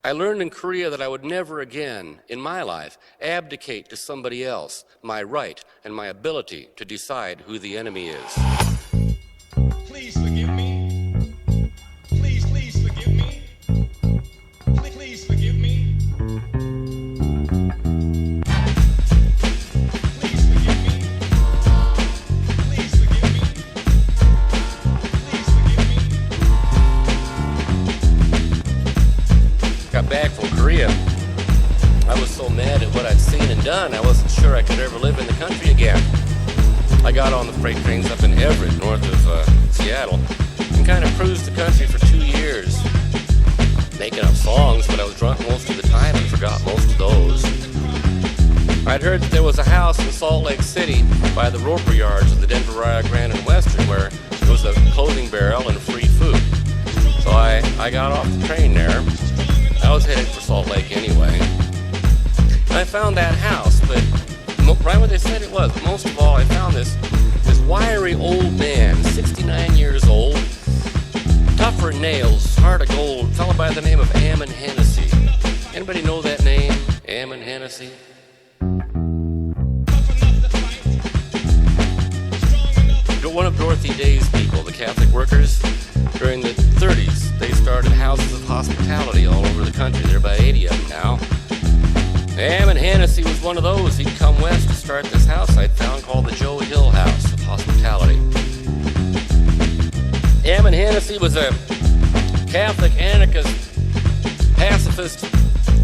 I learned in Korea that I would never again, in my life, abdicate to somebody else my right and my ability to decide who the enemy is. Please forgive me. Please forgive me. Please forgive me. Please forgive me. Please forgive me. Please forgive me. Got back from Korea. I was so mad at what I'd seen and done, I wasn't sure I could ever live in the country again. I got on the freight trains up in Everett, north of Seattle, and kind of cruised the country for 2 years, making up songs, but I was drunk most of the time and forgot most of those. I'd heard that there was a house in Salt Lake City by the Roper Yards of the Denver, Rio Grande, and Western where there was a clothing barrel and free food. So I got off the train there. I was headed for Salt Lake anyway. And I found that house, but right what they said it was. But most of all, I found this wiry old man, 69 years old, tougher than nails, heart of gold, a fellow by the name of Ammon Hennessy. Anybody know that name, Ammon Hennessy? One of Dorothy Day's people, the Catholic workers, during the 30s, they started houses of hospitality all over the country. There are about 80 of them now. Ammon Hennessy was one of those. He'd come west to start this house I'd found called the Joe Hill House of Hospitality. Ammon Hennessy was a Catholic, anarchist, pacifist,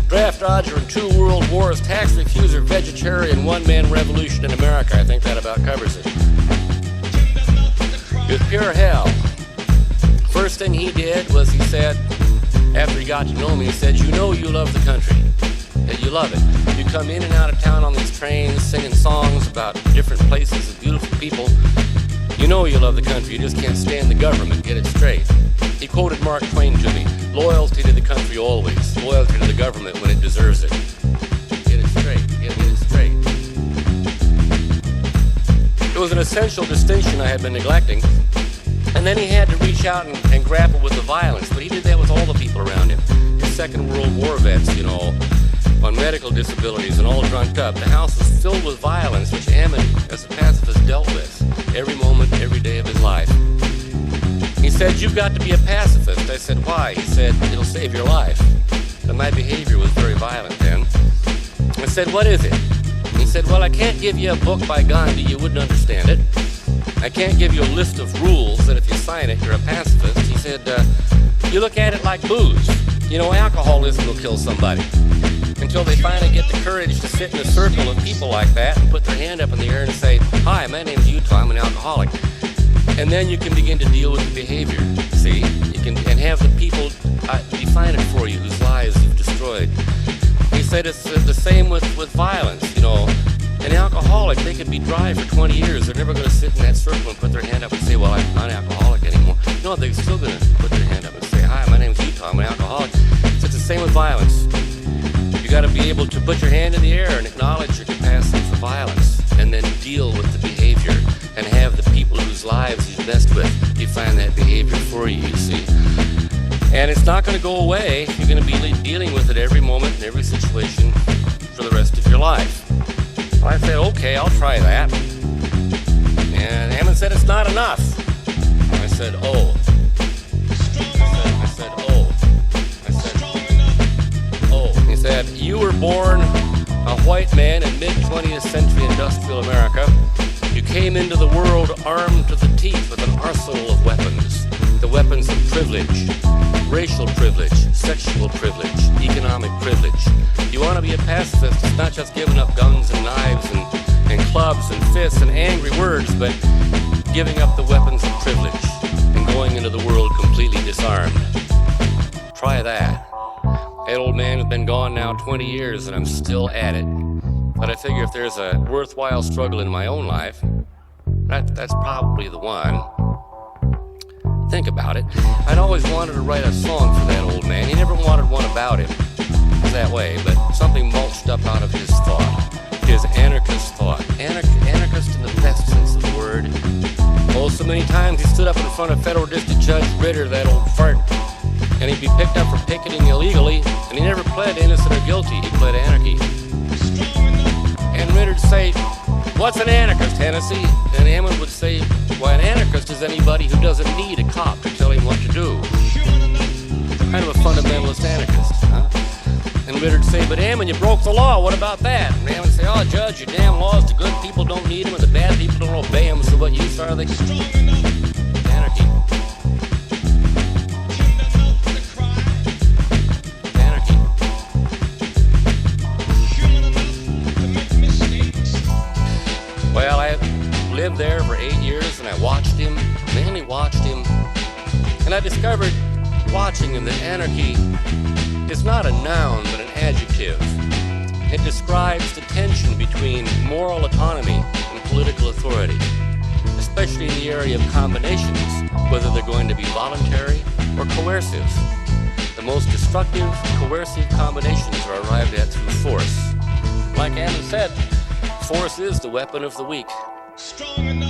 draft dodger in 2 world wars, tax refuser, vegetarian, one-man revolution in America. I think that about covers it. It was pure hell. First thing he did was he said, after he got to know me, he said, you know you love the country. That you love it. You come in and out of town on these trains singing songs about different places and beautiful people. You know you love the country. You just can't stand the government. Get it straight. He quoted Mark Twain to me. Loyalty to the country always. Loyalty to the government when it deserves it. Get it straight. Get it straight. It was an essential distinction I had been neglecting. And then he had to reach out and grapple with the violence. But he did that with all the people around him. His Second World War vets, you know, on medical disabilities and all drunked up. The house was filled with violence, which Ammon, as a pacifist, dealt with every moment, every day of his life. He said, you've got to be a pacifist. I said, why? He said, it'll save your life. And my behavior was very violent then. I said, what is it? He said, well, I can't give you a book by Gandhi. You wouldn't understand it. I can't give you a list of rules that if you sign it, you're a pacifist. He said, you look at it like booze. You know, alcoholism will kill somebody. Until they finally get the courage to sit in a circle of people like that and put their hand up in the air and say, hi, my name's Utah, I'm an alcoholic. And then you can begin to deal with the behavior, see? You can, and have the people define it for you whose lives you've destroyed. He said it's the same with violence, you know. An alcoholic, they could be dry for 20 years. They're never going to sit in that circle and put their hand up and say, well, I'm not an alcoholic anymore. No, they're still going to put their hand up and say, hi, my name's Utah, I'm an alcoholic. So it's the same with violence. You got to be able to put your hand in the air and acknowledge your capacity for violence and then deal with the behavior and have the people whose lives you messed with define that behavior for you, you see. And it's not going to go away. You're going to be dealing with it every moment in every situation for the rest of your life. Well, I said, okay, I'll try that. And Ammon said, it's not enough. I said, oh. I said, oh. He said, you were born a white man in mid-20th century industrial America. You came into the world armed to the teeth with an arsenal of weapons. The weapons of privilege, racial privilege, sexual privilege, economic privilege. You want to be a pacifist, it's not just giving up guns and knives and clubs and fists and angry words, but giving up the weapons of privilege and going into the world completely disarmed. Try that. That old man has been gone now 20 years and I'm still at it. But I figure if there's a worthwhile struggle in my own life, that's probably the one. Think about it. I'd always wanted to write a song for that old man. He never wanted one about him that way, but something mulched up out of his thought, his anarchist thought. Anarchist in the best sense of the word. Oh, so many times he stood up in front of Federal District Judge Ritter, that old fart, and he'd be picked up for picketing illegally, and he never pled innocent or guilty. He pled anarchy. And Ritter'd say, "What's an anarchist, Hennessy?" And Hammond would say, "Why, an anarchist is anybody who doesn't need a cop to tell him what to do." Kind of a fundamentalist anarchist, huh? And Ritter'd say, "But Hammond, you broke the law. What about that?" And Hammond would say, "Oh, Judge, your damn laws, the good people don't need them, and the bad people don't obey them. So what use are they?" Anarchy. Anarchy. Well, I lived there for 8 years, and I watched him, mainly watched him, and I discovered, watching him, that anarchy is not a noun, but an adjective. It describes the tension between moral autonomy and political authority, especially in the area of combinations, whether they're going to be voluntary or coercive. The most destructive, coercive combinations are arrived at through force. Like Hammond said, force is the weapon of the weak. Strong enough.